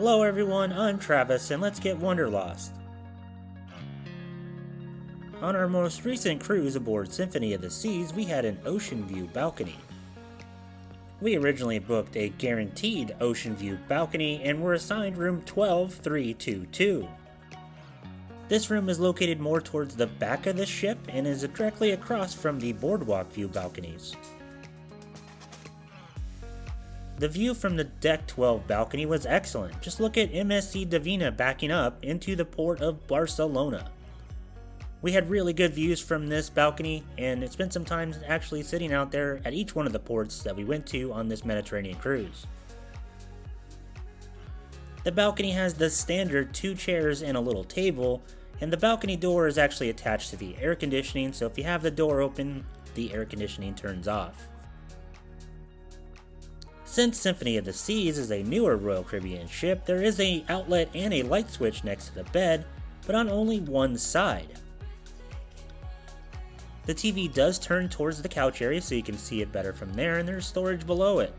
Hello everyone, I'm Travis, and let's get Wanderlost. On our most recent cruise aboard Symphony of the Seas, we had an ocean view balcony. We originally booked a guaranteed ocean view balcony and were assigned room 12322. This room is located more towards the back of the ship and is directly across from the boardwalk view balconies. The view from the Deck 12 balcony was excellent. Just look at MSC Divina backing up into the port of Barcelona. We had really good views from this balcony, and it spent some time actually sitting out there at each one of the ports that we went to on this Mediterranean cruise. The balcony has the standard 2 chairs and a little table, and the balcony door is actually attached to the air conditioning, so if you have the door open, the air conditioning turns off. Since Symphony of the Seas is a newer Royal Caribbean ship, there is an outlet and a light switch next to the bed, but on only one side. The TV does turn towards the couch area so you can see it better from there, and there's storage below it.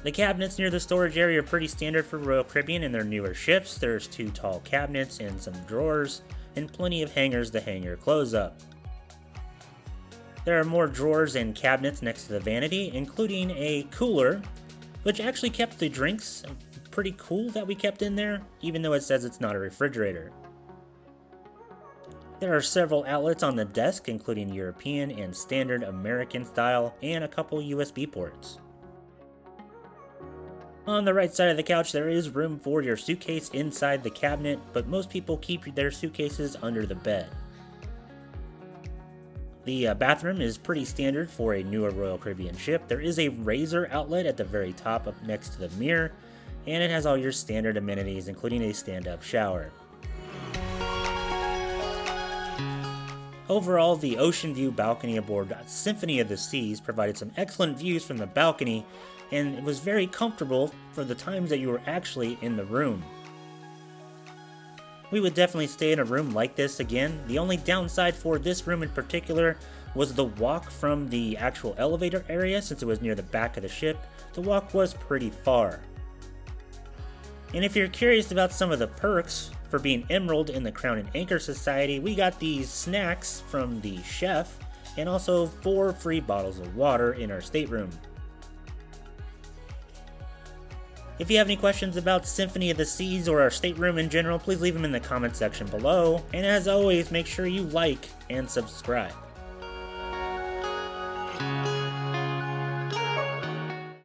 The cabinets near the storage area are pretty standard for Royal Caribbean and their newer ships. There's 2 tall cabinets and some drawers, and plenty of hangers to hang your clothes up. There are more drawers and cabinets next to the vanity, including a cooler, which actually kept the drinks pretty cool that we kept in there, even though it says it's not a refrigerator. There are several outlets on the desk, including European and standard American style, and a couple USB ports. On the right side of the couch, there is room for your suitcase inside the cabinet, but most people keep their suitcases under the bed. The bathroom is pretty standard for a newer Royal Caribbean ship. There is a razor outlet at the very top up next to the mirror, and it has all your standard amenities, including a stand-up shower. Overall, the ocean view balcony aboard Symphony of the Seas provided some excellent views from the balcony, and it was very comfortable for the times that you were actually in the room. We would definitely stay in a room like this again. The only downside for this room in particular was the walk from the actual elevator area. Since it was near the back of the ship, the walk was pretty far. And if you're curious about some of the perks for being Emerald in the Crown and Anchor Society, we got these snacks from the chef and also 4 free bottles of water in our stateroom. If you have any questions about Symphony of the Seas or our stateroom in general, please leave them in the comment section below. And as always, make sure you like and subscribe.